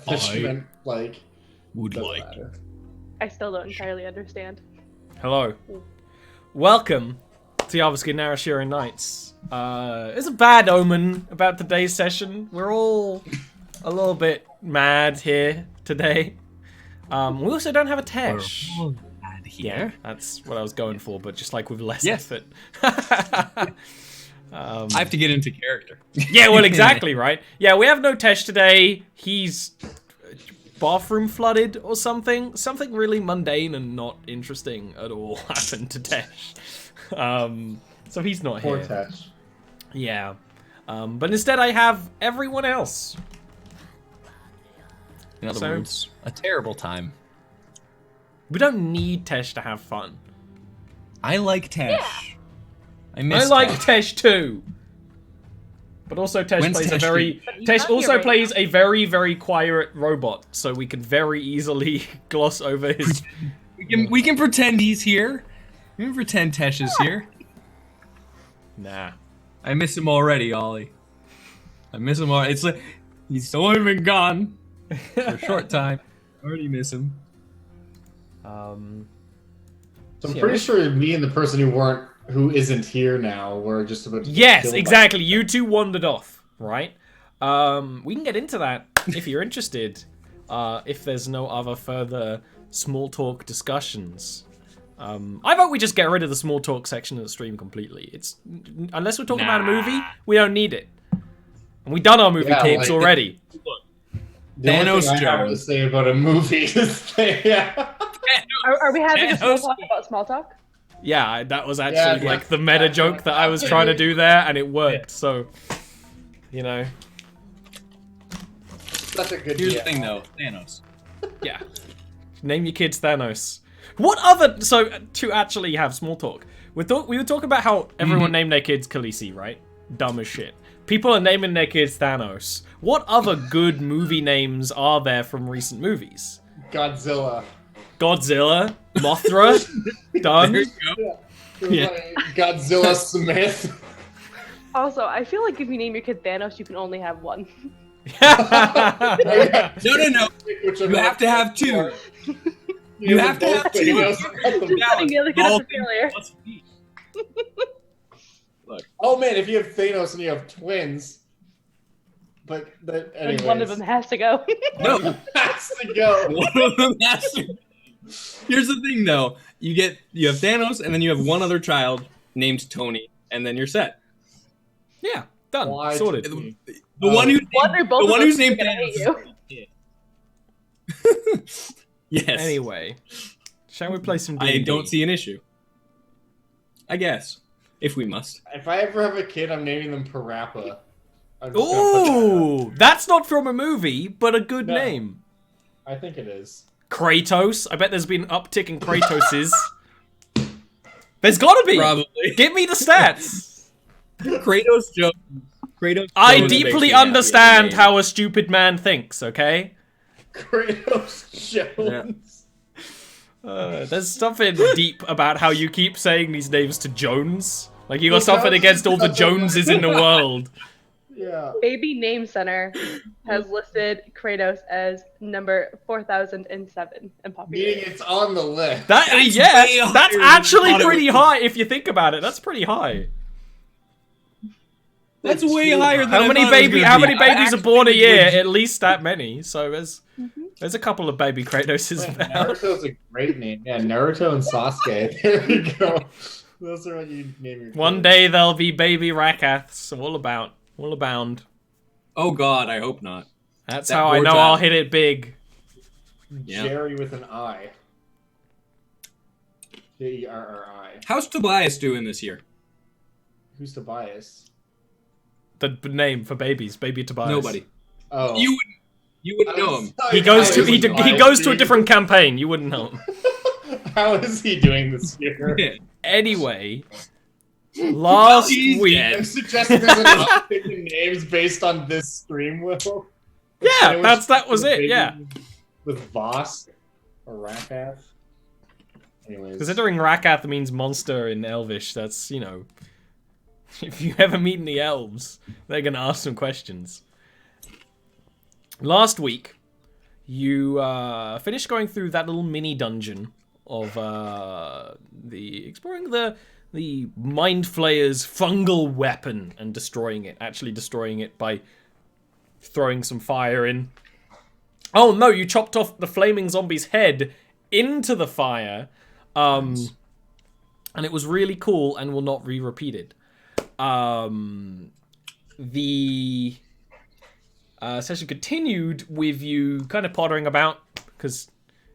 Punishment, like... Would doesn't like. matter. I still don't entirely understand. Hello. Welcome to Jarviskjir Narashiro Nights. It's a bad omen about today's session. We're all a little bit mad here today. We also don't have a Tesh. We're all mad here. That's what I was going for, but just like with less Yes. effort. I have to get into character. Yeah, well, exactly, right? Yeah, we have no Tesh today. He's bathroom flooded or something. Something really mundane and not interesting at all happened to Tesh. So he's not Poor here. Tesh. Yeah. But instead I have everyone else. In other words, a terrible time. We don't need Tesh to have fun. I like Tesh. Yeah. I miss I like Tesh. Tesh too. But also Tesh When's plays a Tesh very... But he's Tesh not here also right plays now. a very, very quiet robot, so we can very easily gloss over his... We can pretend he's here. We can pretend Tesh is here. Nah. I miss him already, Ollie. I miss him already. It's like he's only been gone for a short time. I already miss him. So I'm Yeah, pretty we- sure me and the person who isn't here now were just about to get Yes, killed by- exactly. You two wandered off, right? We can get into that if you're interested. If there's no other further small talk discussions. I vote we just get rid of the small talk section of the stream completely. It's unless we're talking about a movie, we don't need it. And we done our movie Yeah, tapes like- already. The only Thanos thing I have to Jones. say about a movie is yeah. Are we having a small Thanos. talk about small talk? Yeah, that was actually Yeah, like the meta joke that I was trying to do there, and it worked. So, you know, That's a good Here's yeah. the thing, though. Thanos. yeah. Name your kids Thanos. What other? So to actually have small talk, we were talking about how everyone named their kids Khaleesi, right? Dumb as shit. People are naming their kids Thanos. What other good movie names are there from recent movies? Godzilla. Godzilla, Mothra, done. There you go. It was Yeah. like Godzilla Smith. Also, I feel like if you name your kid Thanos, you can only have one. No. You have to have two. You have to have two. Putting the other kid as a failure. Oh man, if you have Thanos and you have twins, but anyways, And one of them has to go. No. has to go. One of them has to. Here's the thing, though. You have Thanos, and then you have one other child named Tony, and then you're set. Yeah, done. Why Sorted. The one who's One or both the one of who's them named are gonna hate Thanos. you. Yes. Anyway, shall we play some I D&D? don't see an issue. I guess, if we must. If I ever have a kid, I'm naming them Parappa. I'm just gonna put that out. Ooh, that's not from a movie, but a good No. name. I think it is. Kratos. I bet there's been an uptick in Kratoses. There's gotta be. Probably. Give me the stats. Kratos Jones. Kratos. I Jones makes deeply me happy understand as a name. how a stupid man thinks, okay? Kratos Jones. There's something deep about how you keep saying these names to Jones. Like you got Well, something Jones against all the doesn't matter. Joneses in the world. Yeah. Baby Name Center has listed Kratos as number 4007 in Meaning popularity. it's on the list. That That's way yeah, higher that's than I actually thought it pretty would be. high if you think about it. That's pretty high. That's way higher than How I many thought it was gonna how be. many I babies are actually born a year? legit- At least that many. So there's a couple of baby Kratoses Man, about. Naruto's a great name. Yeah, Naruto and Sasuke. There you go. Those are what you name your One kids. day there'll be baby Rakaths all abound. Oh God, I hope not. That's That how I poor know child. I'll hit it big. Yeah. Jerry with an I. Jerri. How's Tobias doing this year? Who's Tobias? The name for babies, baby Tobias. Nobody. Oh. You wouldn't know him. He goes to he Tobias, goes to a dude. different campaign. You wouldn't know him. How is he doing this year? Anyway, last he's week. dead. I'm suggesting there's an uptick in names based on this stream, Will. Yeah, that was it. Yeah. With Voss or Rakath. Anyways. Considering Rakath means monster in Elvish, that's, you know, if you ever meet any elves, they're gonna ask some questions. Last week, you finish going through that little mini dungeon of exploring the Mind Flayer's fungal weapon and destroying it. Actually destroying it by throwing some fire in. Oh no, you chopped off the flaming zombie's head into the fire. And it was really cool and will not be repeated. The session continued with you kind of pottering about because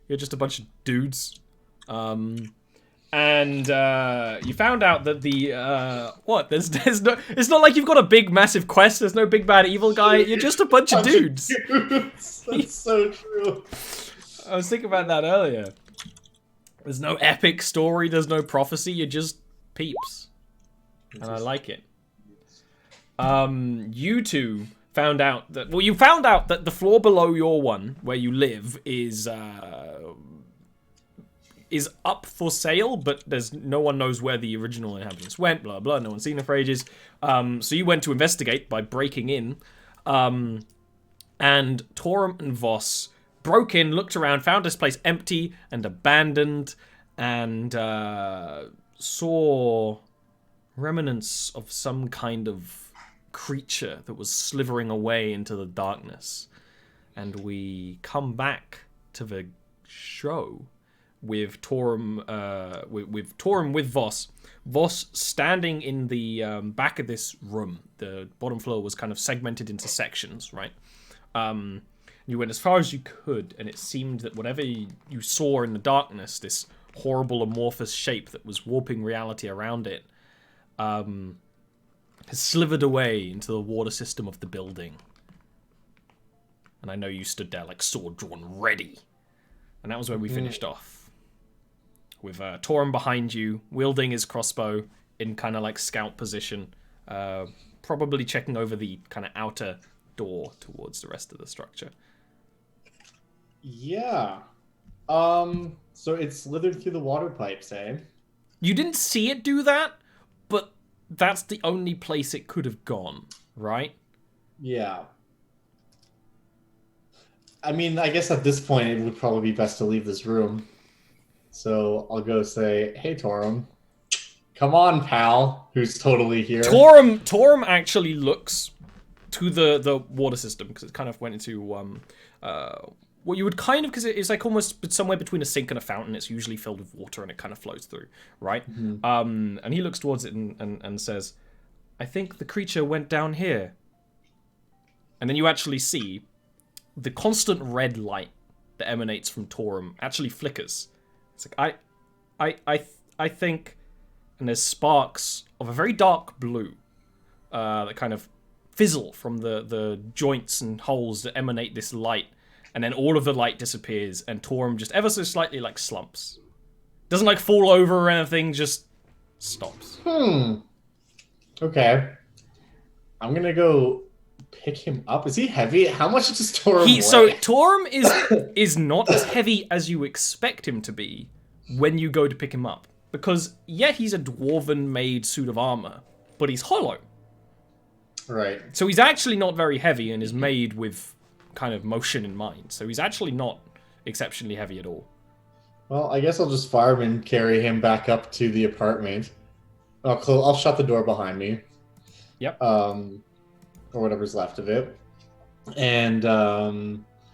you're just a bunch of dudes. And you found out that the what? There's no. It's not like you've got a big massive quest. There's no big bad evil guy. You're just a bunch of dudes. That's so true. I was thinking about that earlier. There's no epic story. There's no prophecy. You're just peeps, and I like it. You two found out that you found out that the floor below your one where you live is up for sale, but there's no one knows where the original inhabitants went, blah blah, no one's seen them for ages. So you went to investigate by breaking in. And Torum and Voss broke in, looked around, found this place empty and abandoned, and saw remnants of some kind of creature that was slithering away into the darkness. And we come back to the show with Torum, with Voss. Voss standing in the back of this room. The bottom floor was kind of segmented into sections, right? You went as far as you could, and it seemed that whatever you saw in the darkness, this horrible amorphous shape that was warping reality around it, has slithered away into the water system of the building. And I know you stood there like sword drawn ready. And that was where we finished off. With Torum behind you, wielding his crossbow in kind of like scout position. Probably checking over the kind of outer door towards the rest of the structure. Yeah. So it slithered through the water pipes, eh? You didn't see it do that, but that's the only place it could have gone, right? Yeah. I mean, I guess at this point it would probably be best to leave this room. So I'll go say, hey, Torum. Come on, pal, who's totally here. Torum actually looks to the water system, because it kind of went into what you would kind of, because it's like almost somewhere between a sink and a fountain. It's usually filled with water and it kind of flows through, right? Mm-hmm. And he looks towards it and says, I think the creature went down here. And then you actually see the constant red light that emanates from Torum actually flickers. It's like, I think, and there's sparks of a very dark blue that kind of fizzle from the joints and holes that emanate this light. And then all of the light disappears, and Torum just ever so slightly like slumps. Doesn't like fall over or anything, just stops. Okay. I'm gonna go pick him up. Is he heavy? How much does Torum weigh? So Torum is not as heavy as you expect him to be when you go to pick him up. Because, yeah, he's a dwarven-made suit of armor, but he's hollow. Right. So he's actually not very heavy and is made with kind of motion in mind. So he's actually not exceptionally heavy at all. Well, I guess I'll just fireman carry him back up to the apartment. I'll shut the door behind me. Yep. Or whatever's left of it. And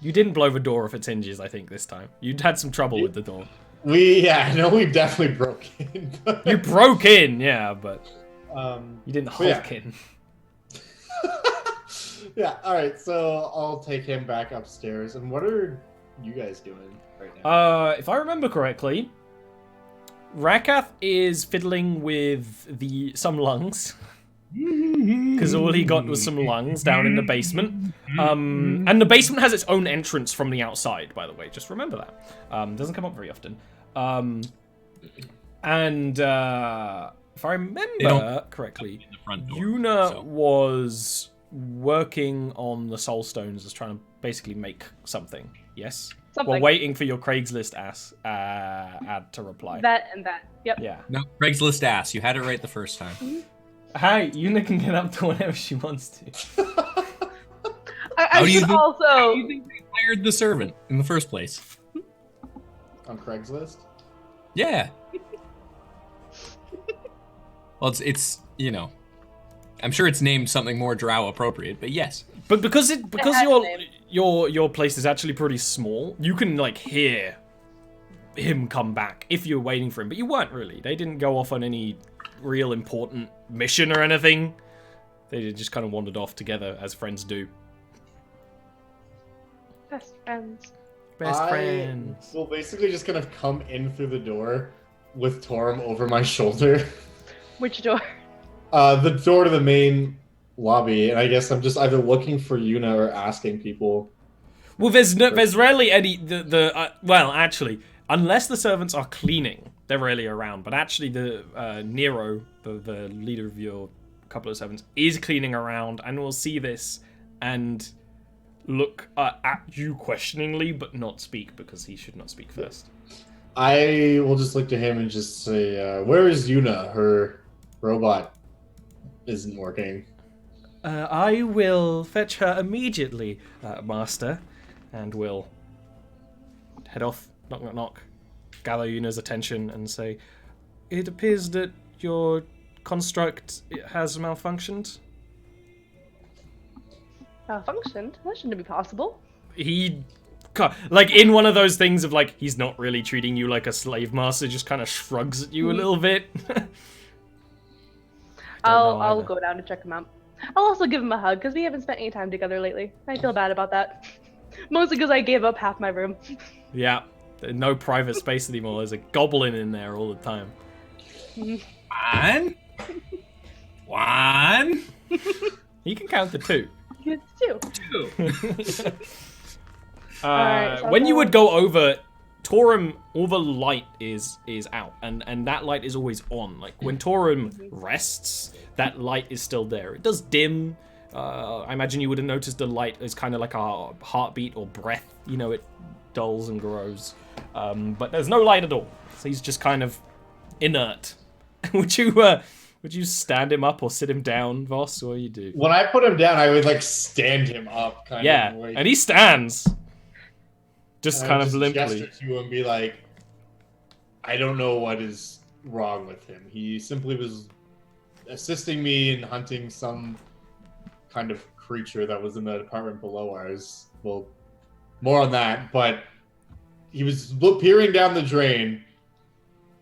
you didn't blow the door off its hinges, I think, this time. You'd had some trouble with the door. I know we definitely broke in. You broke in, yeah, but you didn't hulk in. Yeah, alright, so I'll take him back upstairs. And what are you guys doing right now? If I remember correctly, Rakath is fiddling with some lungs. Because all he got was some lungs down in the basement. And the basement has its own entrance from the outside, by the way. Just remember that. Doesn't come up very often. And if I remember correctly, Yuna was working on the soul stones, as trying to basically make something. Yes? We're waiting for your Craigslist ad to reply. That and that. Yep. Yeah. No, Craigslist ass. You had it right the first time. Hi, Yuna can get up to whenever she wants to. I How do you should think? also. How do you think they hired the servant in the first place? On Craigslist? Yeah. Well, it's I'm sure it's named something more drow appropriate, but yes. But because has your a name. your place is actually pretty small, you can like hear him come back if you're waiting for him. But you weren't really. They didn't go off on any real important mission or anything. They just kind of wandered off together as friends do. Best friends. Best friends. Will basically just kind of come in through the door with Torum over my shoulder. Which door? The door to the main lobby, and I guess I'm just either looking for Yuna or asking people. Well, there's rarely any well, actually, unless the servants are cleaning, they're rarely around. But actually, the Nero, the leader of your couple of servants, is cleaning around, and will see this and look at you questioningly, but not speak because he should not speak first. I will just look to him and just say, "Where is Yuna? Her robot isn't working." I will fetch her immediately, Master, and will head off, knock, knock, knock, gather Yuna's attention and say, "It appears that your construct has malfunctioned." Malfunctioned? That shouldn't be possible. He, like, in one of those things of, like, he's not really treating you like a slave master, just kind of shrugs at you a little bit. I'll go down to check him out. I'll also give him a hug because we haven't spent any time together lately. I feel bad about that. Mostly because I gave up half my room. Yeah, no private space anymore. There's a goblin in there all the time. One. He can count to two. It's two. Alright, so when you would go over, Torum, all the light is out, and that light is always on. Like when Torum rests, that light is still there. It does dim. I imagine you would have noticed the light is kind of like a heartbeat or breath. You know, it dulls and grows. But there's no light at all. So he's just kind of inert. Would you stand him up or sit him down, Voss? What do you do? When I put him down, I would like stand him up, kind of. Yeah, Like, and he stands. Just and kind I of would just limply. gesture to him and be like, "I don't know what is wrong with him. He simply was assisting me in hunting some kind of creature that was in the apartment below ours. Well, more on that, but he was peering down the drain,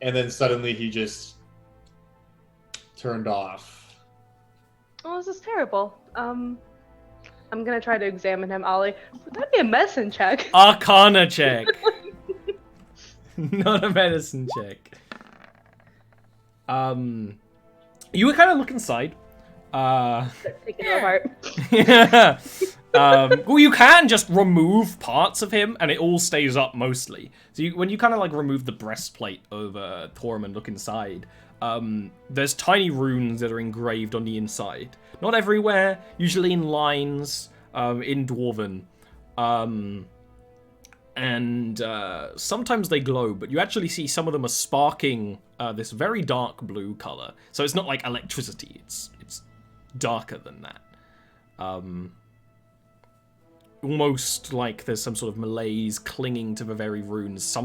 and then suddenly he just turned off." Oh, this is terrible. I'm gonna try to examine him, Ollie. Would that be a medicine check? Arcana check. Not a medicine check. You would kind of look inside. Taking it apart. Yeah. Well, you can just remove parts of him, and it all stays up mostly. So when you kind of like remove the breastplate over Torum and look inside, there's tiny runes that are engraved on the inside. Not everywhere, usually in lines, in Dwarven. And sometimes they glow, but you actually see some of them are sparking this very dark blue color. So it's not like electricity, it's darker than that. Almost like there's some sort of malaise clinging to the very runes.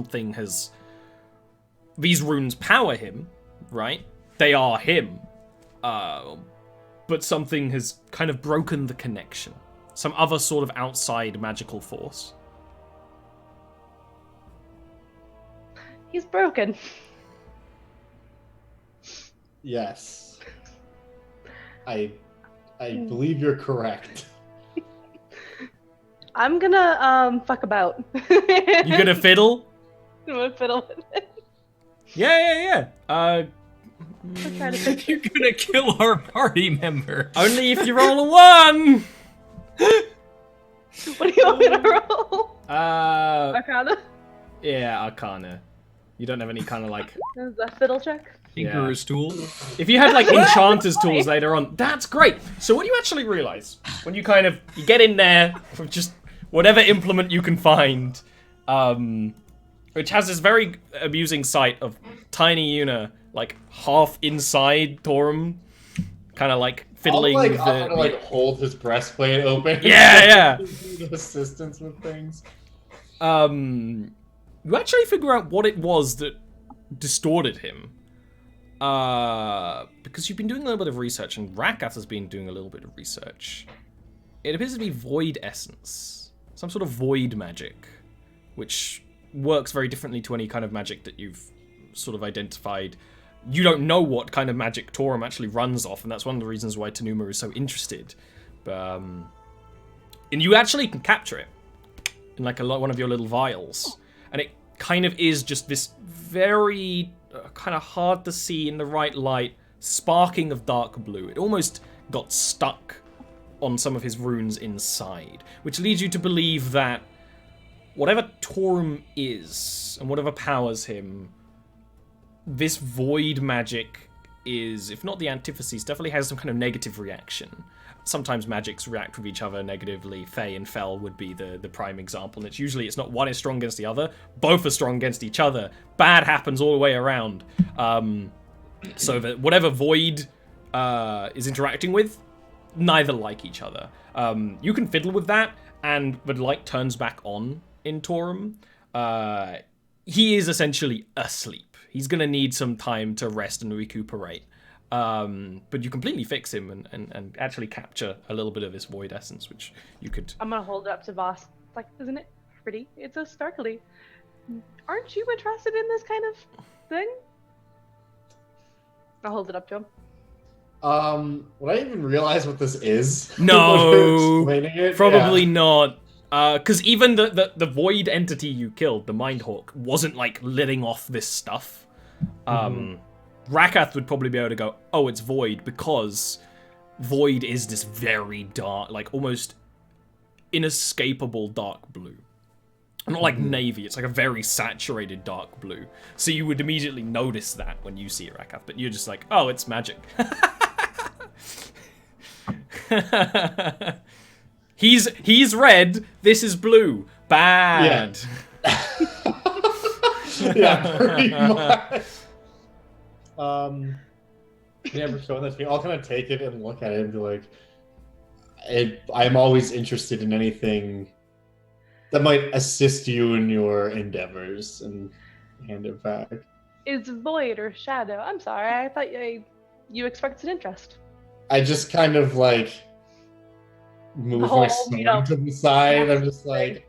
These runes power him, right? They are him. But something has kind of broken the connection. Some other sort of outside magical force. He's broken. Yes. I believe you're correct. I'm gonna fuck about. You gonna fiddle? I'm gonna fiddle with it. Yeah. I'll try to fix You're gonna kill our party member. Only if you roll a 1! What do you want me to roll? Arcana? Yeah, Arcana. You don't have any kind of like... Is that fiddle check? Tinkerer's tool. If you had like Enchanter's tools later on, that's great. So what do you actually realize when you you get in there with just whatever implement you can find, which has this very amusing sight of tiny Yuna like half inside Torum, kind of like fiddling I'll, with I'm gonna like hold his breastplate open. Yeah. Assistance with things. You actually figure out what it was that distorted him. Because you've been doing a little bit of research, and Rakath has been doing a little bit of research. It appears to be void essence. Some sort of void magic, which works very differently to any kind of magic that you've sort of identified. You don't know what kind of magic Torum actually runs off, and that's one of the reasons why Tanuma is so interested. And you actually can capture it in like one of your little vials, and it kind of is just this very kind of hard to see in the right light sparking of dark blue. It almost got stuck on some of his runes inside, which leads you to believe that whatever Torum is and whatever powers him, this void magic is, if not the antithesis, definitely has some kind of negative reaction. Sometimes magics react with each other negatively. Fey and Fel would be the prime example. And it's not one is strong against the other. Both are strong against each other. Bad happens all the way around. So that whatever void is interacting with, neither like each other. You can fiddle with that, and the light turns back on in Torum. He is essentially asleep. He's going to need some time to rest and recuperate. But you completely fix him and actually capture a little bit of this void essence, which you could... I'm gonna hold it up to Voss. It's like, isn't it pretty? It's so sparkly. Aren't you interested in this kind of thing? I'll hold it up to him. Would I even realize what this is? No, Explaining it? probably not. Because even the void entity you killed, the Mindhawk, wasn't like letting off this stuff. Rakath would probably be able to go, oh, it's void, because void is this very dark, like almost inescapable dark blue. Not like navy, it's like a very saturated dark blue. So you would immediately notice that when you see Rakath, but you're just like, oh, it's magic. He's red, this is blue. Bad. Yeah, pretty much. Never shown this to me. I'll kind of take it and look at it and be like, I'm always interested in anything that might assist you in your endeavors, and hand it back. Is void or shadow? I'm sorry, I thought you expected interest. I just kind of like move my sword to the side. I'm just like,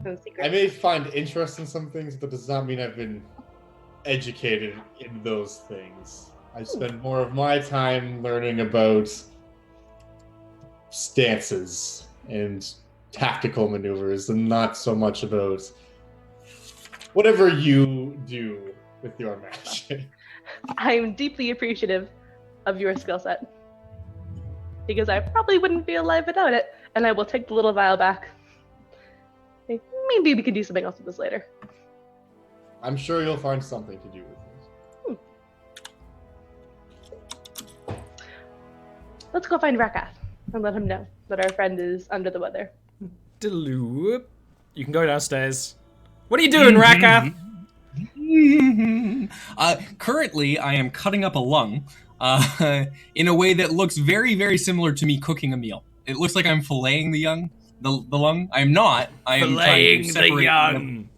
No secret. I may find interest in some things, but does not mean I've been educated in those things. I spend more of my time learning about stances and tactical maneuvers, and not so much about whatever you do with your magic. I'm deeply appreciative of your skill set, because I probably wouldn't be alive without it, and I will take the little vial back. Maybe we can do something else with this later. I'm sure you'll find something to do with this. Let's go find Rakath and let him know that our friend is under the weather. Deloop. You can go downstairs. What are you doing, Rakath? Currently, I am cutting up a lung in a way that looks very, very similar to me cooking a meal. It looks like I'm filleting the lung. I'm not. I am trying to separate the young.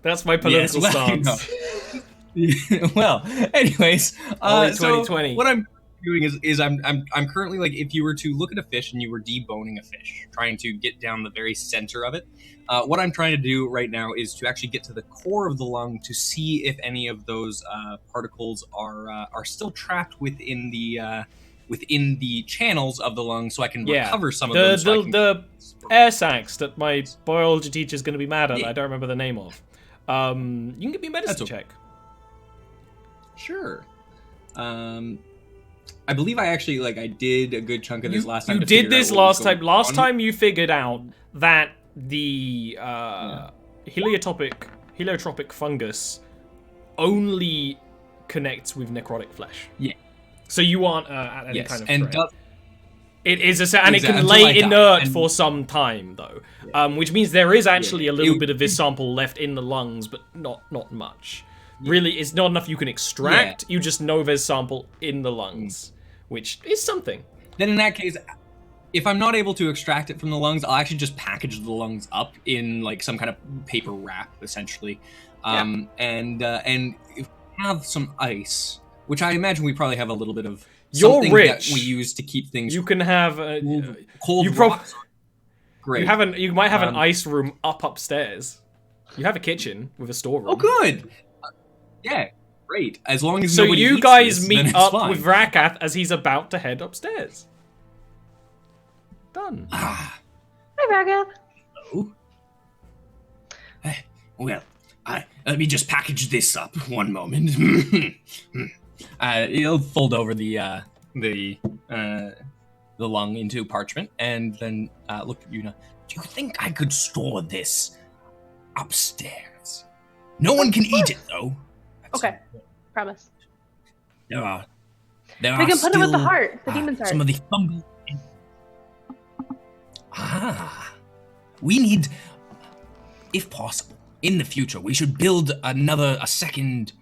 That's my political stance. Well, anyways, Oli so 2020. what I'm doing is I'm currently, like, if you were to look at a fish and you were deboning a fish, trying to get down the very center of it, what I'm trying to do right now is to actually get to the core of the lung to see if any of those particles are still trapped within the channels of the lung, so I can recover some of them. The air sacs that my biology teacher is going to be mad at. I don't remember the name of. You can give me a medicine check. Sure. I believe I actually, I did a good chunk of this last time. You did this last time. Last time you figured out that the heliotropic fungus only connects with necrotic flesh. Yeah. So you aren't at any kind of threat. It is and it can lay inert for some time, though, which means there is actually a little bit of this sample left in the lungs, but not much. really, it's not enough you can extract. You just know there's sample in the lungs, which is something. Then in that case, if I'm not able to extract it from the lungs, I'll actually just package the lungs up in like some kind of paper wrap, essentially. And if we have some ice, which I imagine we probably have a little bit of something that we use to keep things. You can have cold. Rocks. Great. You might have an ice room upstairs. You have a kitchen with a storeroom. Oh, good. Yeah, great. As long as so nobody you eats guys this, meet then up it's fine. with Rakath as he's about to head upstairs. Done. Hi, Rakath. Hello. Well, let me just package this up. One moment. He'll fold over the lung into parchment and then look at Yuna. Do you think I could store this upstairs? No one can eat it though. Okay, promise. There are We can put still, it with the heart, the demon's heart. Some of the fungal. We need, if possible, in the future, we should build a second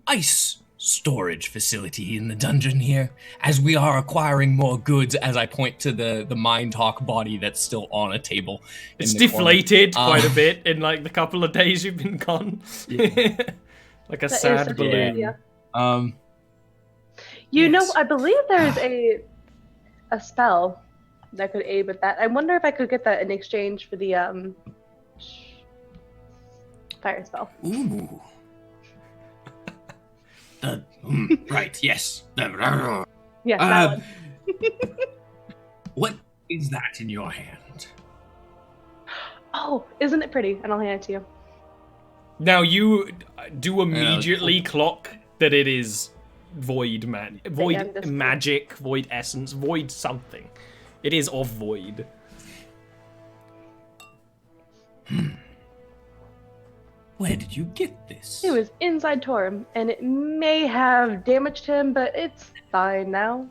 ice storage facility in the dungeon here, as we are acquiring more goods. As I point to the Mind Hawk body that's still on a table. It's deflated quite a bit in like the couple of days you've been gone. Yeah. Like a sad balloon. Yeah. Yes. know, I believe there's a spell that could aid with that. I wonder if I could get that in exchange for the fire spell. Ooh. Right, yes. Yes, that one. What is that in your hand? Oh, isn't it pretty? And I'll hand it to you. Now you do immediately clock that it is void magic, void essence, void something. It is of void. Where did you get this? It was inside Torum, and it may have damaged him, but it's fine now.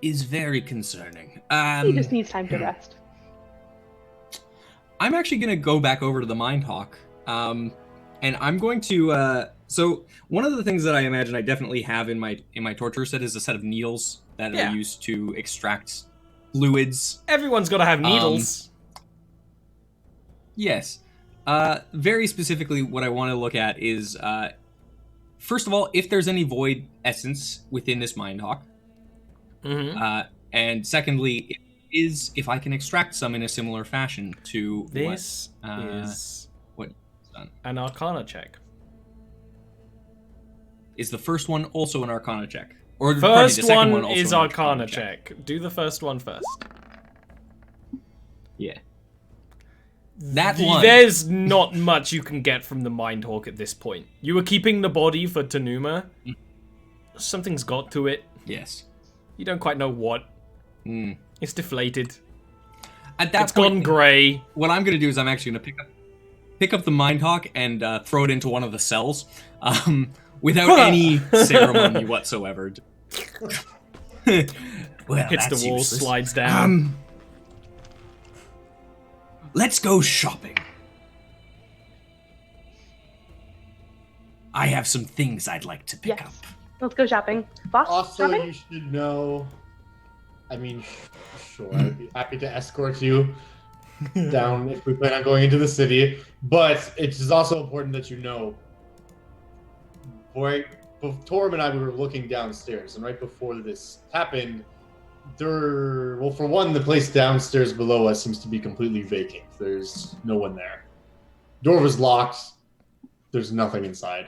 Is very concerning. He just needs time to rest. I'm actually going to go back over to the Mind Hawk, and I'm going to. So one of the things that I imagine I definitely have in my torture set is a set of needles that are used to extract fluids. Everyone's got to have needles. Yes. Very specifically, what I want to look at is, first of all, if there's any void essence within this Mind Hawk. Mm-hmm. And secondly, if I can extract some in a similar fashion to this is what's done. An Arcana check. Is the first one also an Arcana check? Or first the second one also is an Arcana check. Do the first one first. Yeah. That one. There's not much you can get from the Mind Hawk at this point. You were keeping the body for Tanuma. Something's got to it. Yes. You don't quite know what. It's deflated. At that it's gone grey. What I'm going to do is I'm actually going to pick up the Mind Hawk and throw it into one of the cells, without any ceremony whatsoever. Well, hits the wall, useless. slides down. Let's go shopping. I have some things I'd like to pick up. Let's go shopping. Boss, Also, shopping? you should know. I mean, sure, I'd be happy to escort you down if we plan on going into the city. But it is also important that you know. Torm and I, we were looking downstairs, and right before this happened, well, for one, the place downstairs below us seems to be completely vacant. There's no one there. Door was locked. There's nothing inside.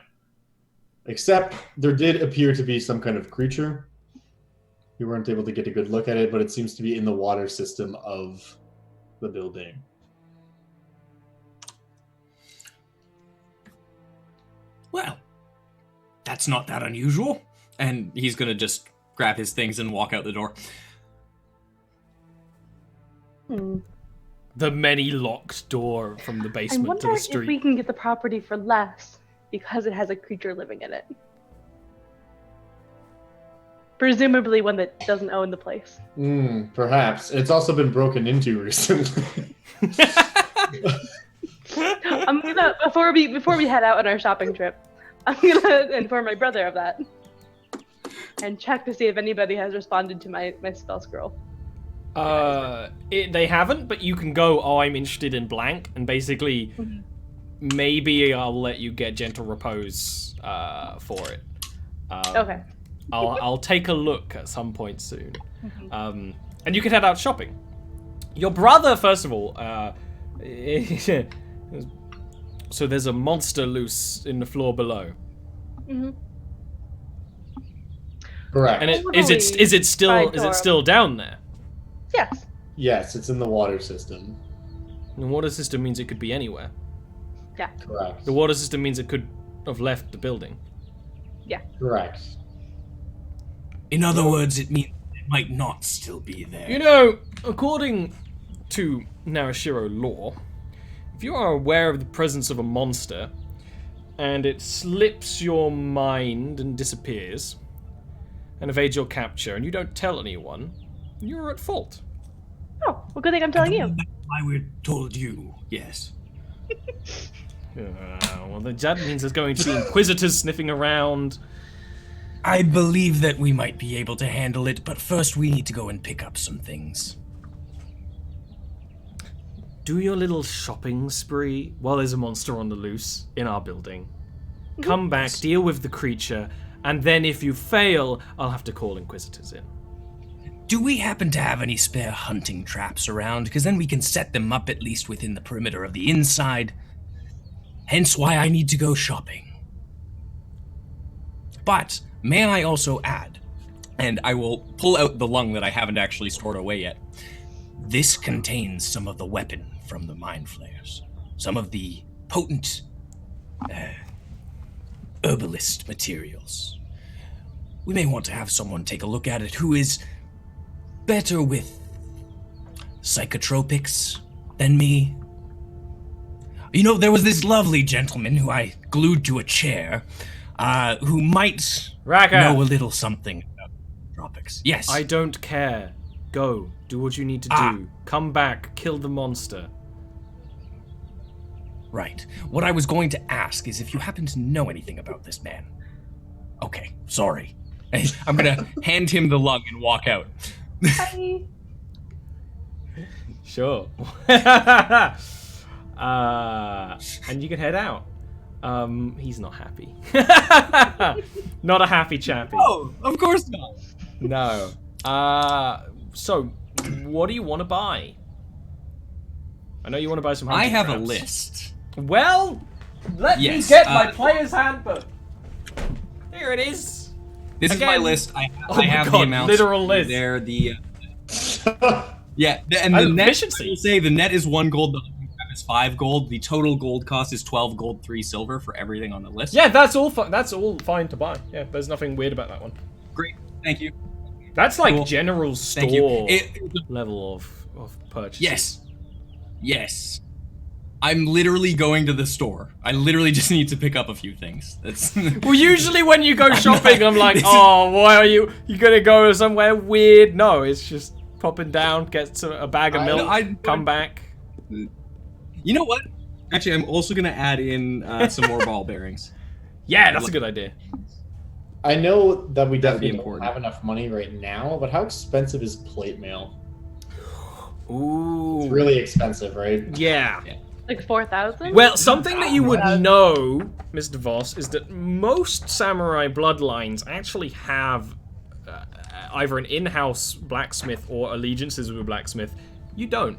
Except there did appear to be some kind of creature. We weren't able to get a good look at it, but it seems to be in the water system of the building. Well, that's not that unusual. And he's gonna just grab his things and walk out the door. The many locked door from the I basement wonder to the if street. we can get the property for less because it has a creature living in it. Presumably one that doesn't own the place. Perhaps. It's also been broken into recently. I'm gonna before we head out on our shopping trip, I'm gonna inform my brother of that and check to see if anybody has responded to my spell scroll. They haven't, but you can go, oh, I'm interested in blank, and basically, maybe I'll let you get gentle repose for it. Okay. I'll take a look at some point soon. And you can head out shopping. Your brother, first of all, so there's a monster loose in the floor below. Correct. And is it still down there? Yes. Yes, it's in the water system. The water system means it could be anywhere. Yeah. Correct. The water system means it could have left the building. Yeah. Correct. In other words, it means it might not still be there. You know, according to Narashiro law, if you are aware of the presence of a monster and it slips your mind and disappears and evades your capture and you don't tell anyone, you're at fault. Oh, well, good thing I'm telling you. That's why we're told you, yes. Well, that means there's going to be inquisitors sniffing around. I believe that we might be able to handle it, but first we need to go and pick up some things. Do your little shopping spree while there's a monster on the loose in our building. Come back, deal with the creature, and then if you fail, I'll have to call inquisitors in. Do we happen to have any spare hunting traps around? Because then we can set them up at least within the perimeter of the inside. Hence why I need to go shopping. But may I also add, and I will pull out the lung that I haven't actually stored away yet. This contains some of the weapon from the mind flayers. Some of the potent herbalist materials. We may want to have someone take a look at it who is better with psychotropics than me. You know, there was this lovely gentleman who I glued to a chair, who might know a little something about tropics. Yes. I don't care. Go. Do what you need to do. Come back. Kill the monster. Right. What I was going to ask is if you happen to know anything about this man. Okay, sorry. I'm gonna hand him the lung and walk out. Bye. Sure. And you can head out. He's not happy. Not a happy chappy. Oh, of course not. No. So, what do you want to buy? I know you want to buy some hunting I have traps. a list. Well, let me Yes, get my player's handbook. Here it is. This is my list. I my have God, the amounts. literal list. There, the yeah, and I the have net. efficiency. I will say the net is 1 gold. The hunting trap is 5 gold. The total gold cost is 12 gold, 3 silver for everything on the list. Yeah, that's all. That's all fine to buy. Yeah, there's nothing weird about that one. Great, thank you. That's like Cool. general Thank you. store level of purchase. Yes. I'm literally going to the store. I literally just need to pick up a few things. That's Well, usually when you go shopping, I'm like, oh, why are you gonna go somewhere weird? No, it's just popping down, get a bag of milk, come back. You know what? Actually, I'm also gonna add in some more ball bearings. Yeah, that's a good idea. I know that we That'd be definitely don't important. have enough money right now, but how expensive is plate mail? Ooh. It's really expensive, right? Yeah. Like 4,000? Well, something that you would know, Mr. Voss, is that most samurai bloodlines actually have either an in-house blacksmith or allegiances with a blacksmith. You don't.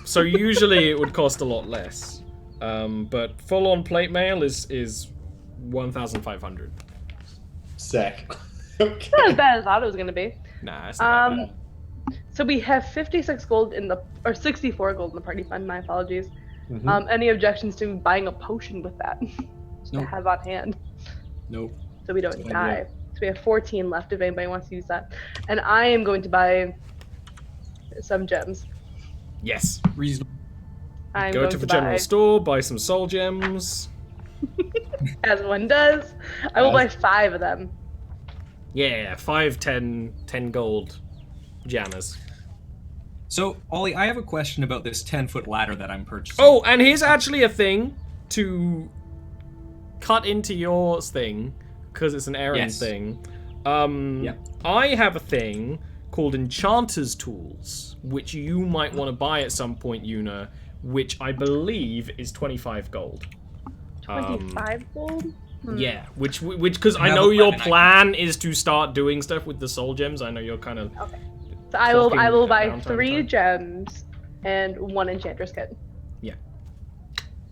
So usually it would cost a lot less. But full-on plate mail is 1,500. Sick. It's not as bad as I thought it was going to be. Nah, it's not that bad. So we have 56 gold or 64 gold in the party fund, my apologies. Mhm. Any objections to buying a potion with that? Just to Nope. have on hand, Nope. so we don't Fine, die. So we have 14 left if anybody wants to use that. And I am going to buy some gems. Yes. Reasonable. I'm Go going to the buy, general store, buy some soul gems. as one does. I will buy 5 of them. Yeah, 5, 10 gold jammers. So, Ollie, I have a question about this 10-foot ladder that I'm purchasing. Oh, and here's actually a thing to cut into your thing, because it's an Aaron thing. I have a thing called Enchanter's Tools, which you might want to buy at some point, Yuna, which I believe is 25 gold. 25 gold? Yeah, which because I know your plan is to start doing stuff with the soul gems. I know you're kind of... Okay. So I will buy 3 gems and 1 enchantress kit. Yeah.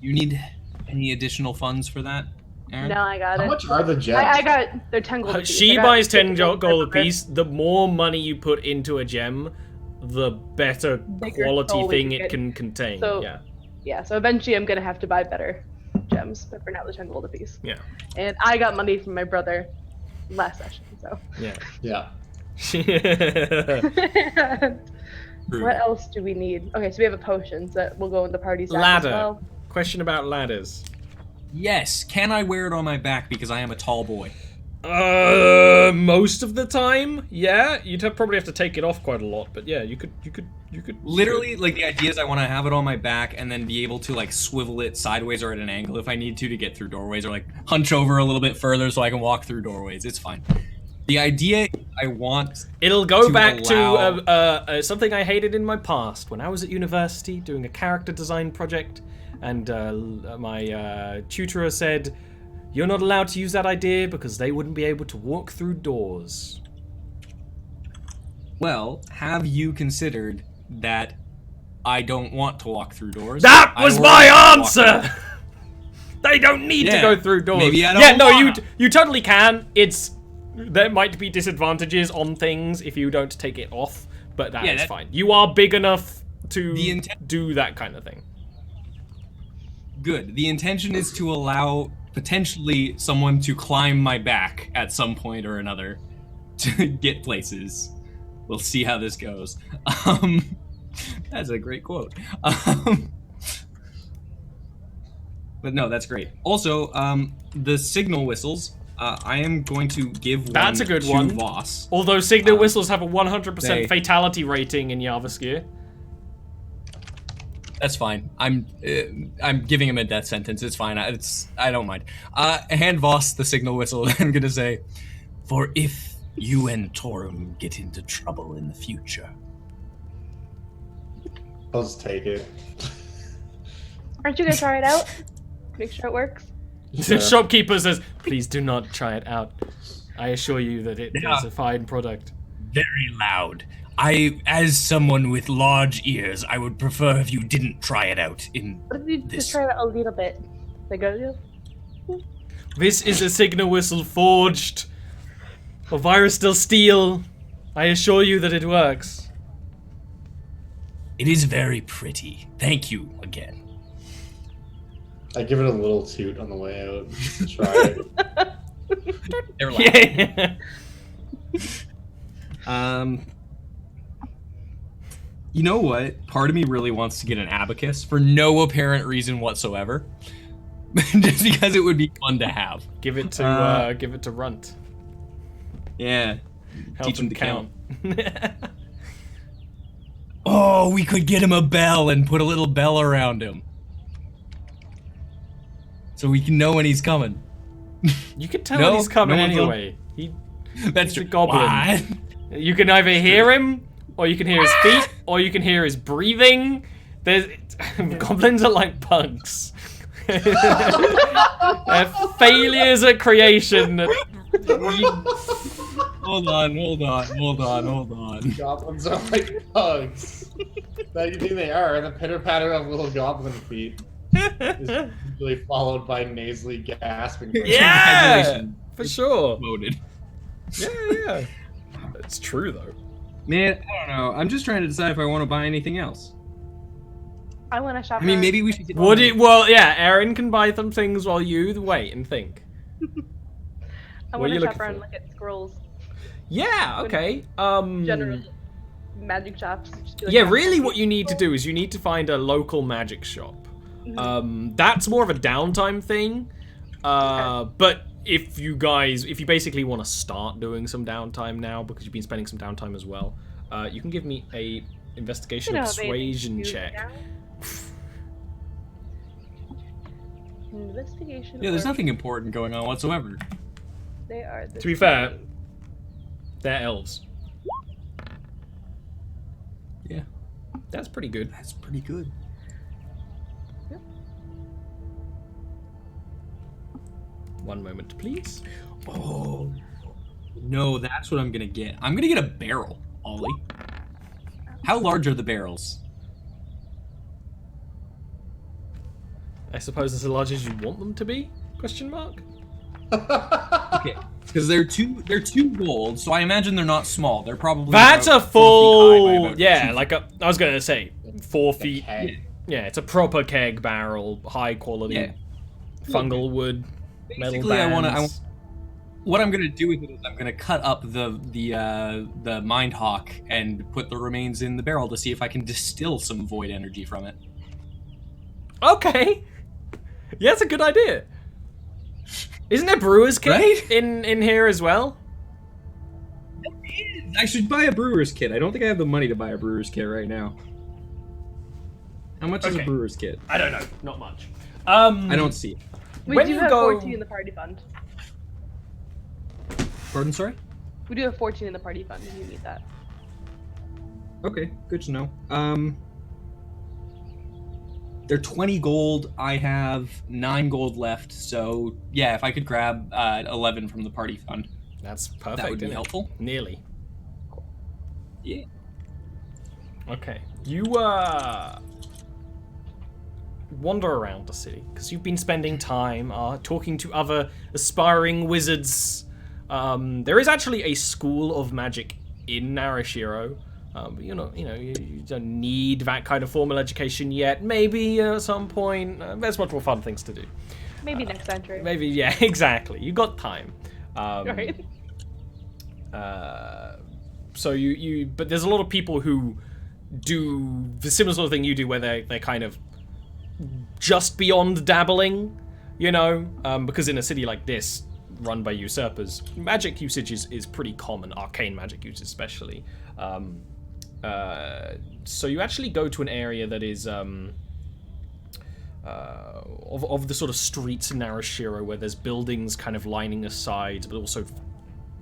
You need any additional funds for that, Aaron? No, I got it. How much are the gems? I got... They're 10 gold a piece. She buys 10 gold a piece. The more money you put into a gem, the better quality thing it can contain. So, yeah, so eventually I'm going to have to buy better gems, but for now they're 10 gold a piece. Yeah. And I got money from my brother last session, so... Yeah. What else do we need? Okay, so we have a potion that will go in the party sack Ladder. as well. Question about ladders. Yes. Can I wear it on my back because I am a tall boy? Most of the time, yeah. You'd probably have to take it off quite a lot, but yeah, you could. Literally, like, the idea is I want to have it on my back and then be able to, like, swivel it sideways or at an angle if I need to get through doorways, or, like, hunch over a little bit further so I can walk through doorways. It's fine. The idea I want... It'll go back allow... to something I hated in my past. When I was at university doing a character design project, and my tutor said, "You're not allowed to use that idea because they wouldn't be able to walk through doors." Well, have you considered that I don't want to walk through doors? That was my answer! They don't need to go through doors. Maybe I don't you totally can. There might be disadvantages on things if you don't take it off, but that is fine. You are big enough to do that kind of thing. Good. The intention is to allow potentially someone to climb my back at some point or another to get places. We'll see how this goes. That's a great quote. But no, that's great. Also, the signal whistles, I am going to give That's one a good to one. Voss. Although signal whistles have a 100% fatality rating in Jarviskjir. That's fine. I'm giving him a death sentence. It's fine. I don't mind. Hand Voss the signal whistle. I'm gonna say, for if you and Torum get into trouble in the future. I'll just take it. Aren't you gonna try it out? Make sure it works. The shopkeeper says, "Please do not try it out. I assure you that it is a fine product." Very loud. As someone with large ears, I would prefer if you didn't try it out in What if you just try it a little bit? They go, This is a signal whistle forged of Virustil steel. I assure you that it works. It is very pretty. Thank you again. I give it a little toot on the way out to try it. They're loud. Yeah. You know what? Part of me really wants to get an abacus for no apparent reason whatsoever. Just because it would be fun to have. Give it to Runt. Yeah. Help Teach him to count. Oh, we could get him a bell and put a little bell around him. So we can know when he's coming. You can tell when he's coming anyway. That's he's a goblin. What? You can either hear him, or you can hear his feet, or you can hear his breathing. Goblins are like bugs. They're failures at creation. Hold on. Goblins are like bugs. That you think they are, and the pitter patter of little goblin feet is usually followed by nasally gasping. Yeah, for sure. Loaded. Yeah. It's true though. Man, I don't know. I'm just trying to decide if I want to buy anything else. I want to shop. I mean, maybe we should get. Well, yeah. Aaron can buy some things while you wait and think. I want to shop around and look at scrolls. Yeah. Okay. General magic shops. Yeah. Really, what you need to do is you need to find a local magic shop. That's more of a downtime thing. But if you basically want to start doing some downtime now because you've been spending some downtime as well, you can give me a Investigation You or know, maybe persuasion shoot check. down. Investigation. Yeah, there's or- nothing important going on whatsoever. They are. The To be fair, same. they're elves. Yeah, That's pretty good. that's pretty good. One moment, please. Oh no, that's what I'm gonna get. I'm gonna get a barrel, Ollie. How large are the barrels? I suppose as large as you want them to be? Question mark. Okay, because they're two gold, so I imagine they're not small. They're probably That's a about 4 feet high by full. about Yeah, 2 like I was gonna say, 4 feet. Keg. Yeah, it's a proper keg barrel, high quality Yeah. fungal wood, metal Basically, bands. what I'm gonna do with it is I'm gonna cut up the mind hawk and put the remains in the barrel to see if I can distill some void energy from it. Okay. Yeah, that's a good idea. Isn't there brewer's kit Right? in here as well? I should buy a brewer's kit. I don't think I have the money to buy a brewer's kit right now. How much is a Okay. brewer's kit? I don't know, not much. I don't see it. We when do you have go- 14 in the party fund. Pardon, sorry? We do have 14 in the party fund. If you need that. Okay, good to know. They're 20 gold. I have 9 gold left, so yeah, if I could grab 11 from the party fund, That's perfect. that would be isn't it? helpful. Nearly. Yeah. Okay. You wander around the city because you've been spending time talking to other aspiring wizards. There is actually a school of magic in Narashiro. But you don't need that kind of formal education yet. Maybe at some point. There's much more fun things to do. Maybe next century. Maybe, yeah, exactly. You got time. Right. So but there's a lot of people who do the similar sort of thing you do, where they're kind of just beyond dabbling, because in a city like this, run by usurpers, magic usage is pretty common, arcane magic use especially. So you actually go to an area that is of the sort of streets in Narashiro, where there's buildings kind of lining the sides, but also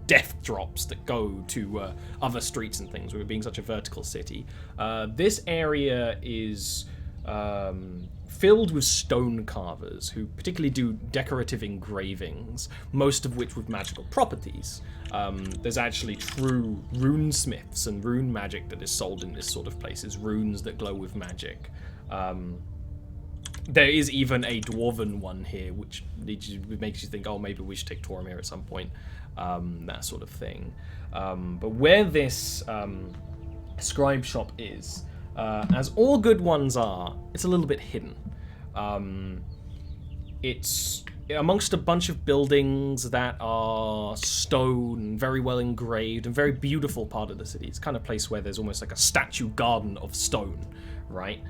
death drops that go to other streets and things, with it being such a vertical city. This area is filled with stone carvers who particularly do decorative engravings, most of which with magical properties. There's actually true rune smiths and rune magic that is sold in this sort of places, runes that glow with magic. There is even a dwarven one here, which makes you think, oh, maybe we should take Toromir at some point, that sort of thing. But where this scribe shop is, as all good ones are, it's a little bit hidden. It's amongst a bunch of buildings that are stone, very well engraved, and very beautiful part of the city. It's kind of place where there's almost like a statue garden of stone, right?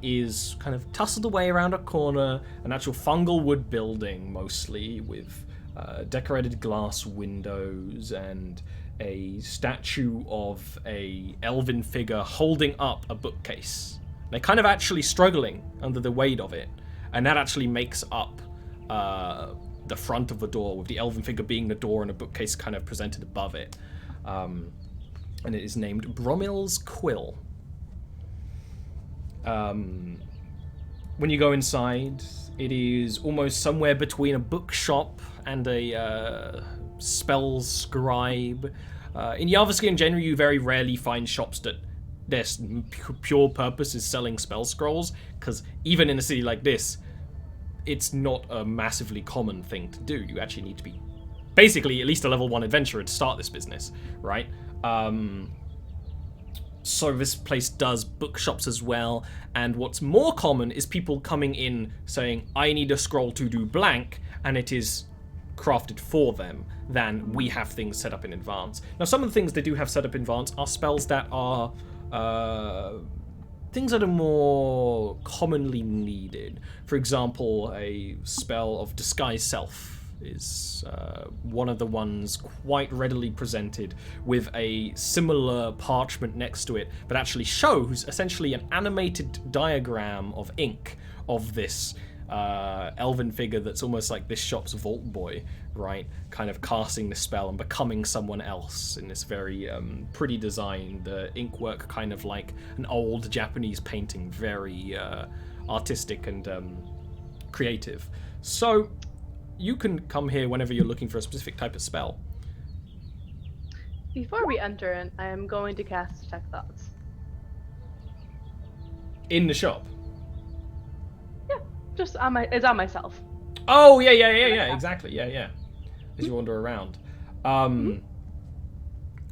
Is kind of tussled away around a corner, an actual fungal wood building, mostly, with decorated glass windows and a statue of a elven figure holding up a bookcase. They're kind of actually struggling under the weight of it, and that actually makes up the front of the door, with the elven figure being the door and a bookcase kind of presented above it. And it is named Bromil's Quill. When you go inside, it is almost somewhere between a bookshop and a spell scribe. In Jarviskjir in general, you very rarely find shops that their pure purpose is selling spell scrolls, because even in a city like this, it's not a massively common thing to do. You actually need to be basically at least a level 1 adventurer to start this business, right? So this place does bookshops as well, and what's more common is people coming in saying, I need a scroll to do blank, and it is crafted for them, than we have things set up in advance. Now, some of the things they do have set up in advance are spells that are things that are more commonly needed. For example, a spell of Disguise Self is one of the ones quite readily presented with a similar parchment next to it, but actually shows essentially an animated diagram of ink of this elven figure that's almost like this shop's vault boy, right? Kind of casting the spell and becoming someone else in this very pretty design. The ink work kind of like an old Japanese painting, very artistic and creative. So you can come here whenever you're looking for a specific type of spell. Before we enter in, I am going to cast Detect Thoughts. In the shop? Just on it's on myself. Oh, yeah, exactly, yeah. As you wander around.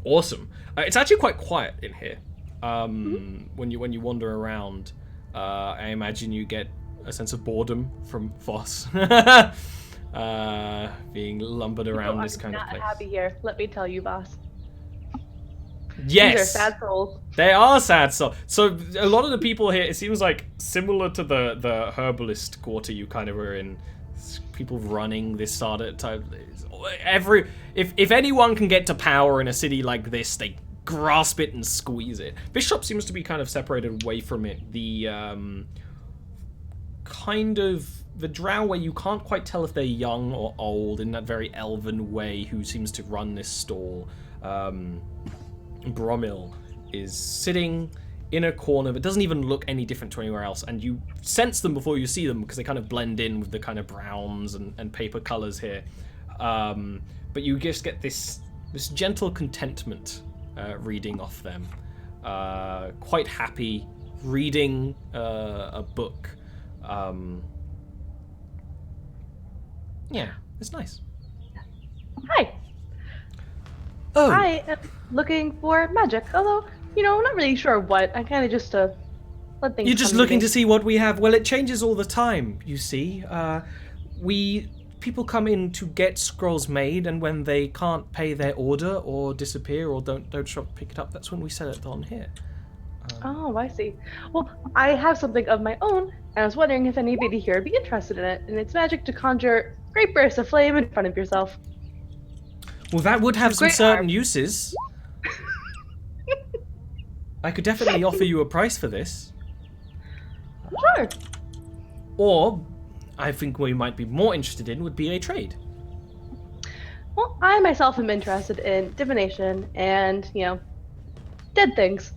Awesome. It's actually quite quiet in here. When you wander around, I imagine you get a sense of boredom from Voss. Being lumbered around this kind of place. I'm not happy here, let me tell you, boss. Yes. These are sad souls. They are sad souls. So a lot of the people here, it seems like similar to the herbalist quarter you kind of were in. People running this sort of type. If anyone can get to power in a city like this, they grasp it and squeeze it. This shop seems to be kind of separated away from it. The kind of the drow where you can't quite tell if they're young or old in that very elven way who seems to run this stall. Bromil is sitting in a corner that doesn't even look any different to anywhere else, and you sense them before you see them because they kind of blend in with the kind of browns and paper colors here. But you just get this gentle contentment reading off them. Quite happy, reading a book. Yeah, it's nice. Hi. Oh. I am looking for magic, although, I'm not really sure what. I kind of just let things. You're just come looking me. to see what we have. Well, it changes all the time, you see. People come in to get scrolls made, and when they can't pay their order or disappear or don't show up, pick it up, that's when we sell it on here. Oh, I see. Well, I have something of my own, and I was wondering if anybody here would be interested in it. And it's magic to conjure great bursts of flame in front of yourself. Well, that would have some Great certain arm. uses. I could definitely offer you a price for this. Sure. Or, I think what you might be more interested in would be a trade. Well, I myself am interested in divination and, dead things.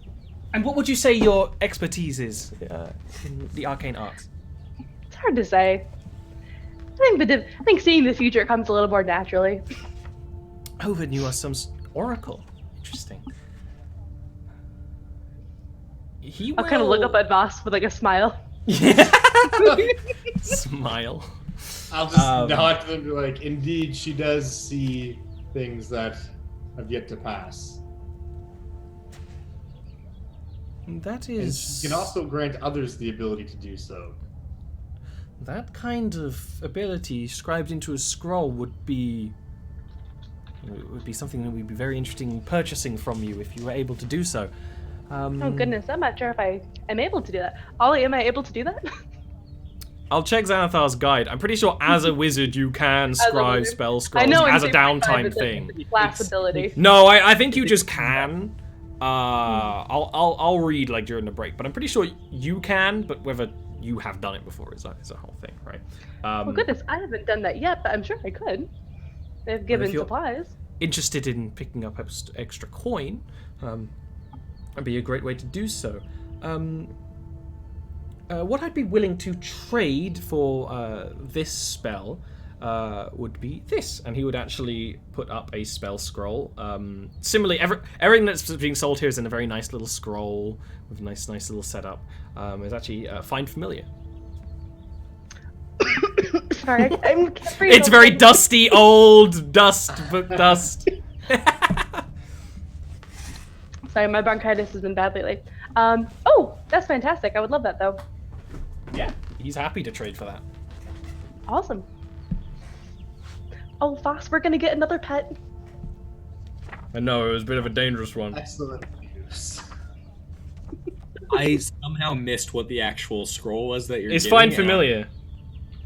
And what would you say your expertise is in the arcane arts? It's hard to say. I think seeing the future comes a little more naturally. Oh, then you are some oracle. Interesting. I'll kind of look up at Voss with a smile. Smile. I'll just nod to them and be like, indeed, she does see things that have yet to pass. That And is... she can also grant others the ability to do so. That kind of ability scribed into a scroll would be something that would be very interesting in purchasing from you if you were able to do so. Oh goodness, I'm not sure if I am able to do that. Ollie, am I able to do that? I'll check Xanathar's guide. I'm pretty sure as a wizard you can scribe wizard. spell scrolls I know as a 2.5 downtime is a thing. class ability. No, I think you just can. I'll read during the break, but I'm pretty sure you can. But whether you have done it before is a whole thing, right? Oh goodness, I haven't done that yet, but I'm sure I could. They've given you're- supplies. Interested in picking up extra coin, that'd be a great way to do so. What I'd be willing to trade for this spell would be this, and he would actually put up a spell scroll. Similarly, everything that's being sold here is in a very nice little scroll with a nice little setup. It's actually Find Familiar. Sorry, I'm It's very dusty, old dust. Sorry, my bronchitis has been bad lately. Oh, that's fantastic. I would love that though. Yeah, he's happy to trade for that. Awesome. Oh, Fox, we're gonna get another pet. I know, it was a bit of a dangerous one. Excellent news. I somehow missed what the actual scroll was that you're It's getting Find at. Familiar.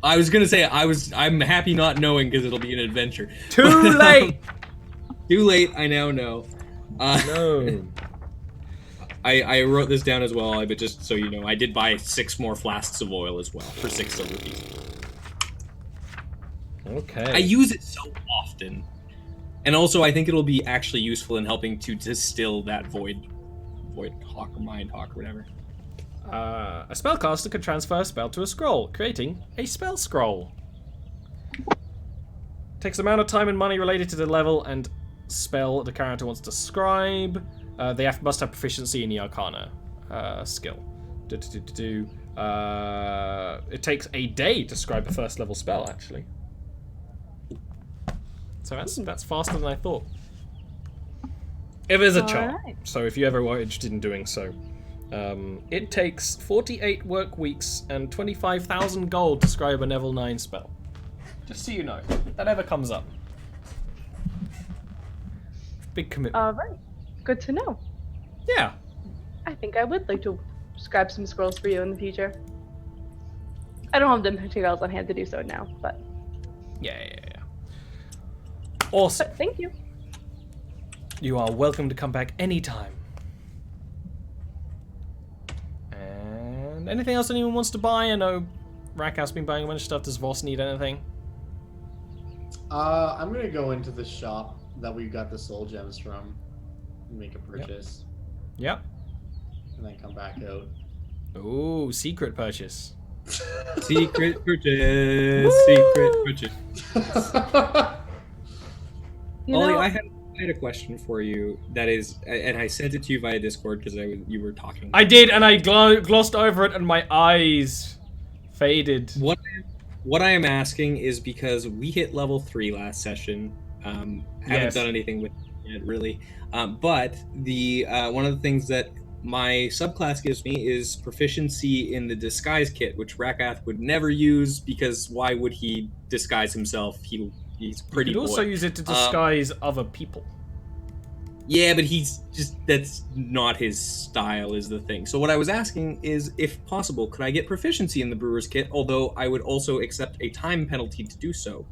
I was gonna say I'm happy not knowing because it'll be an adventure. Too late. Too late. I now know. No. I wrote this down as well, but just so you know, I did buy 6 more flasks of oil as well for 6 silver pieces. Okay. I use it so often, and also I think it'll be actually useful in helping to distill that void hawk or mind hawk or whatever. A spellcaster can transfer a spell to a scroll, creating a spell scroll. Takes amount of time and money related to the level and spell the character wants to scribe. They must have proficiency in the Arcana skill. It takes a day to scribe a first level spell, actually. So that's faster than I thought. If there's a chart. Alright. So if you ever were interested in doing so. It takes 48 work weeks and 25,000 gold to scribe a level 9 spell. Just so you know, if that ever comes up. Big commitment. Alright. Good to know. Yeah. I think I would like to scribe some scrolls for you in the future. I don't have the materials on hand to do so now, but Yeah. Awesome. thank you. You are welcome to come back anytime. And anything else anyone wants to buy? I know Rakav's been buying a bunch of stuff. Does Voss need anything? I'm gonna go into the shop that we got the soul gems from and make a purchase. Yep. And then come back out. Ooh, secret purchase. Secret purchase. Secret purchase. You Ollie, know, I had a question for you. That is, and I sent it to you via Discord because you were talking. I did, and I glossed over it, and my eyes faded. What I am asking is because we hit level 3 last session. Haven't done anything with it yet, really. But the one of the things that my subclass gives me is proficiency in the disguise kit, which Rakath would never use because why would he disguise himself? He's pretty. You could also use it to disguise other people. Yeah, but that's not his style is the thing. So what I was asking is, if possible, could I get proficiency in the brewer's kit, although I would also accept a time penalty to do so.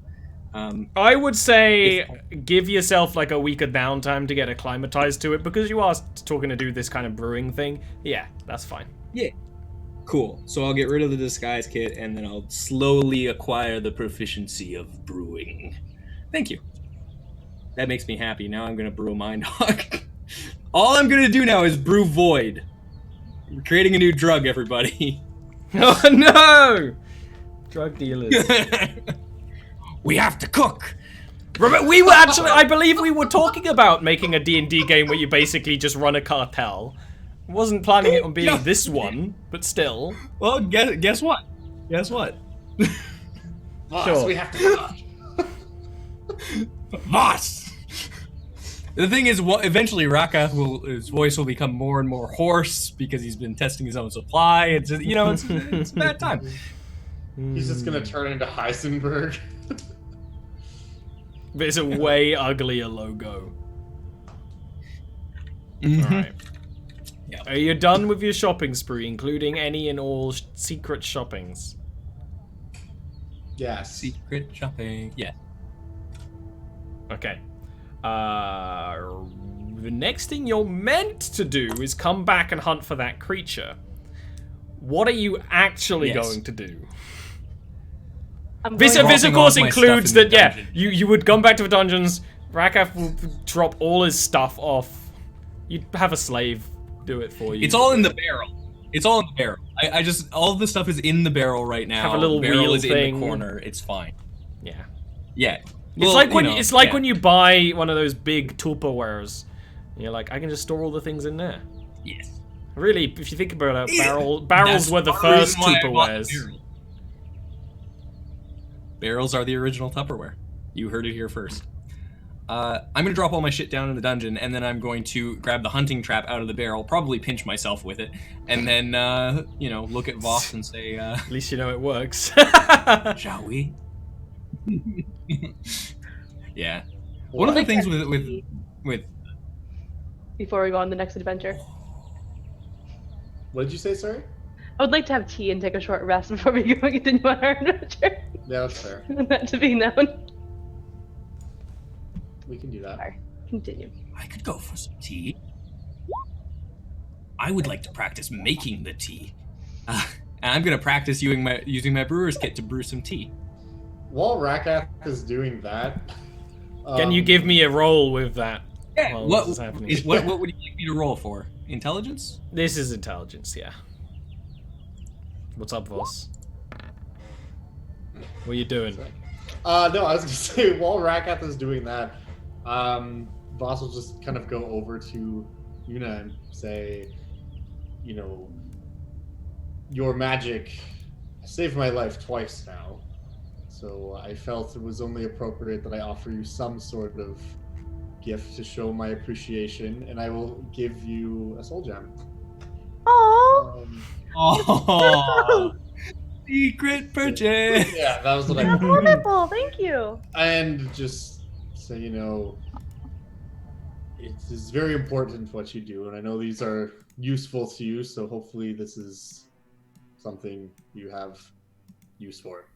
I would say give yourself like a week of downtime to get acclimatized to it, because you are talking to do this kind of brewing thing. Yeah, that's fine. Yeah. Cool. So I'll get rid of the disguise kit, and then I'll slowly acquire the proficiency of brewing. Thank you. That makes me happy. Now I'm going to brew a Mind Hawk. All I'm going to do now is brew Void. We're creating a new drug, everybody. Oh no! Drug dealers. We have to cook. Remember, we were actually, I believe we were talking about making a D&D game where you basically just run a cartel. Wasn't planning it on being this one, but still. Well, guess what? Guess what? Boss, Sure. we have to talk. Boss! The thing is, eventually Rakath his voice will become more and more hoarse because he's been testing his own supply. It's just, it's a bad time. He's just gonna turn into Heisenberg. But it's a way uglier logo. Mhm. Alright. Yeah. Are you done with your shopping spree, including any and all secret shoppings? Yes. Secret shopping. Yeah. Okay. The next thing you're meant to do is come back and hunt for that creature. What are you actually going to do? This, of course, includes that, you would come back to the dungeons, Rakath will drop all his stuff off. You'd have a slave do it for you. It's all in the barrel. It's all in the barrel. I just, all of the stuff is in the barrel right now. Have a little the barrel wheel is thing. in the corner. It's fine. Yeah. Yeah. It's like when you buy one of those big Tupperwares. And you're like, I can just store all the things in there. Yes. Really, if you think about it, barrels That's were the part first of the reason why I bought the Tupperwares. barrel. Barrels are the original Tupperware. You heard it here first. I'm gonna drop all my shit down in the dungeon, and then I'm going to grab the hunting trap out of the barrel, probably pinch myself with it, and then, look at Voss and say, At least you know it works. shall we? Yeah. One of the things with before we go on the next adventure. What did you say, sorry? I would like to have tea and take a short rest before we go continue on our adventure. Yeah, that's fair. That to be known. We can do that. Sorry. Continue. I could go for some tea. I would like to practice making the tea. And I'm gonna practice using my brewer's kit to brew some tea. While Rakath is doing that, Can you give me a roll with that? Yeah. while What this is happening? what would you like me to roll for? Intelligence? This is intelligence, yeah. What's up, Voss? What are you doing? No, I was gonna say while Rakath is doing that, Voss will just kind of go over to Yuna and say, you know, your magic saved my life twice now. So I felt it was only appropriate that I offer you some sort of gift to show my appreciation, and I will give you a soul gem. Aww. Oh, secret purchase. Yeah, that was what I That's meant. wonderful. Thank you. And just say, you know, it is very important what you do, and I know these are useful to you, so hopefully this is something you have use for.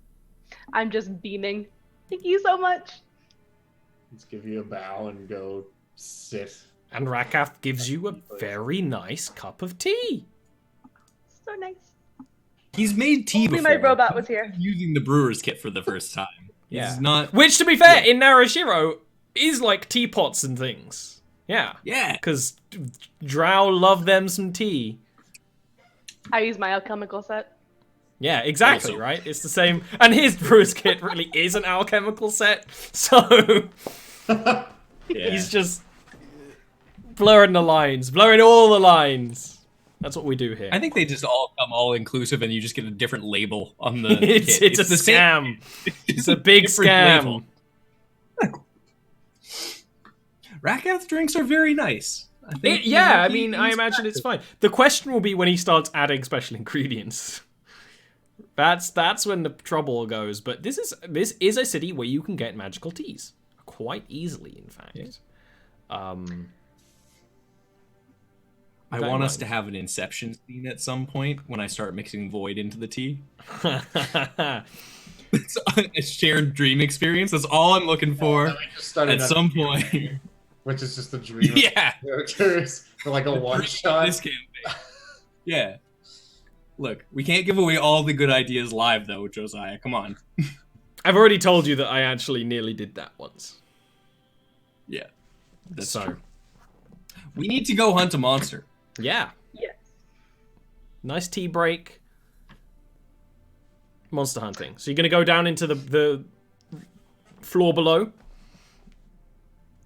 I'm just beaming. Thank you so much. Let's give you a bow and go sit. And Rakath gives you a very nice cup of tea. So nice. He's made tea Only before. my robot was here. Using the brewer's kit for the first time. Yeah. He's not. Which, to be fair, in Narashiro, is like teapots and things. Yeah. Yeah. Because Drow love them some tea. I use my alchemical set. Yeah, exactly, Also- right? It's the same. And his brewer's kit really is an alchemical set, so Yeah. he's just blurring the lines, blurring all the lines. That's what we do here. I think they just all come all inclusive, and you just get a different label on the. it's kit. a the same- scam. It's a big different scam. label. Rakath's drinks are very nice. I think, Yeah, I he- mean, I he's imagine it's practiced. fine. The question will be when he starts adding special ingredients. That's when the trouble goes. But this is a city where you can get magical teas quite easily, in fact. Yeah. I Very want us nice. to have an Inception scene at some point when I start mixing void into the tea. It's a shared dream experience. That's all I'm looking for We just started at some point. which is just a dream of Yeah. characters for like a one shot. This campaign. Yeah. Look, we can't give away all the good ideas live, though, Josiah. Come on. I've already told you that I actually nearly did that once. Yeah. That's So, true. We need to go hunt a monster. yeah. Yes. Nice tea break. Monster hunting. So you're going to go down into the floor below.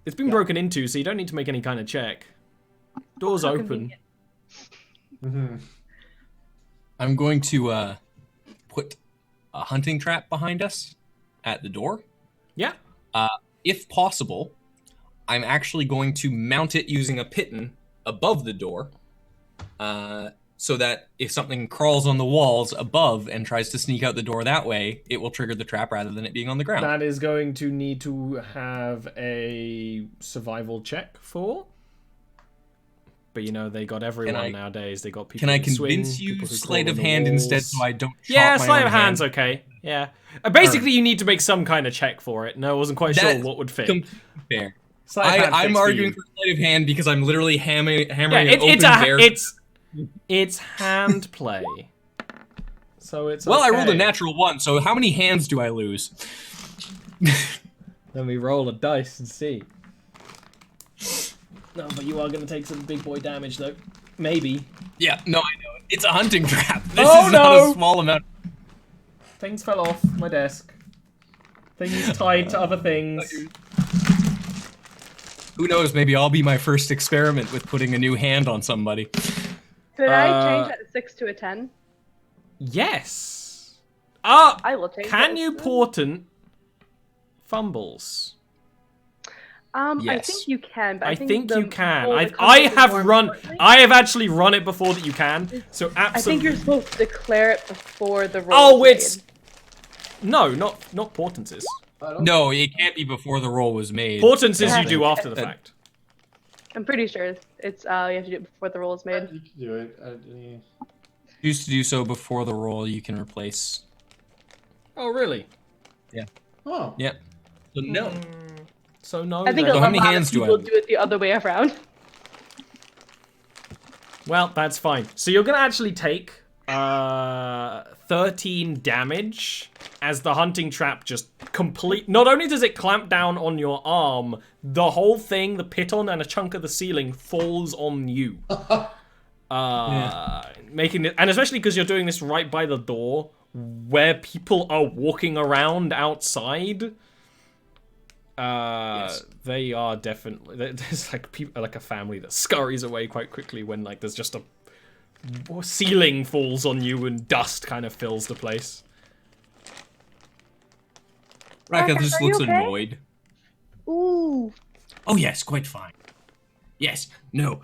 It's been broken into, so you don't need to make any kind of check. Door's How open. convenient. Mm-hmm. I'm going to put a hunting trap behind us at the door. Yeah. If possible, I'm actually going to mount it using a piton above the door, so that if something crawls on the walls above and tries to sneak out the door that way, it will trigger the trap rather than it being on the ground. That is going to need to have a survival check for. But you know, they got everyone I- nowadays. They got people Can I who swing, convince you people who sleight crawl of on the hand instead walls. so I don't Yeah, chop my sleight own of hand's hand? okay. Yeah. Basically, you need to make some kind of check for it. No, I wasn't quite sure That's what would fit. Fair. Sleight of hand I'm fits for arguing you. for sleight of hand because I'm literally hammering Yeah, an open bear. it's hand play. So it's Well, I okay. rolled a natural one, so how many hands do I lose? Then we roll a dice and see. No, but you are going to take some big boy damage, though. Maybe. Yeah, no, I know. It's a hunting trap. This Oh, is not no! a small amount. Things fell off my desk. Things tied to other things. Who knows? Maybe I'll be my first experiment with putting a new hand on somebody. Could I change that 6 to a 10? Yes. I will change Can that you to 10. portent fumbles? I Yes. think you can, but I think the you can. role I that comes with it have more run. importantly- I have actually run it before that you can. So I think absolutely. you're supposed to declare it before the roll. Oh, is it's no, not portences. No, it can't be before the roll was made. Portences Yeah. you do after the fact. made. I'm pretty sure it's you have to do it before the roll is made. You can do it. Choose to do so before the roll, you can replace. Oh, really? Oh. Yep. So no. So no. I think then. a how many lot hands of do I people have? do it the other way around. Well, that's fine. So you're gonna actually take 13 damage as the hunting trap just complete. Not only does it clamp down on your arm, the whole thing, the piton and a chunk of the ceiling falls on you. Making it, and especially because you're doing this right by the door where people are walking around outside. Yes. They are definitely, there's like people, like a family that scurries away quite quickly when like there's just a ceiling falls on you and dust kind of fills the place. Raka Marcus, just are you looks okay? annoyed. Ooh. Oh yes, quite fine. Yes, no.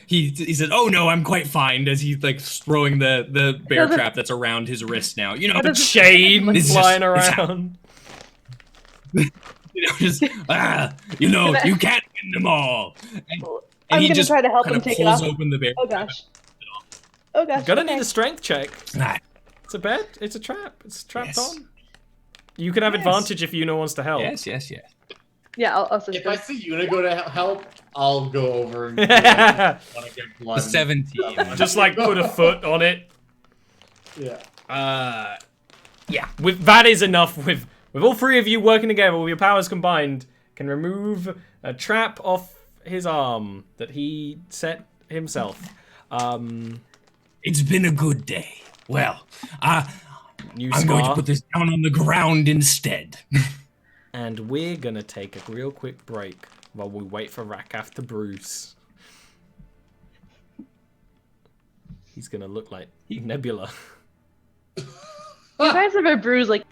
He said, "Oh no, I'm quite fine." As he's like throwing the bear trap that's around his wrist now. You know, The chain It's just- flying it's around. just you know, you can't win them all. And I'm he gonna just try to help kind him of take it pulls off. open the bear. Oh gosh. Oh gosh. Gonna okay. need a strength check. Ah, It's a bed. It's a trap. It's trapped Yes. on. You can have Yes. advantage if Yuna wants to help. yes. Yeah, I'll assist If I him. see Yuna go to help, I'll go over and wanna get blood. The 17. Just like put a foot on it. Yeah. Yeah. With that is enough. With all three of you working together with your powers combined, can remove a trap off his arm that he set himself. It's been a good day. Well, New I'm going to scar. put this down on the ground instead. And we're gonna take a real quick break while we wait for Rakath to bruise. He's gonna look like Nebula. You guys ever bruise like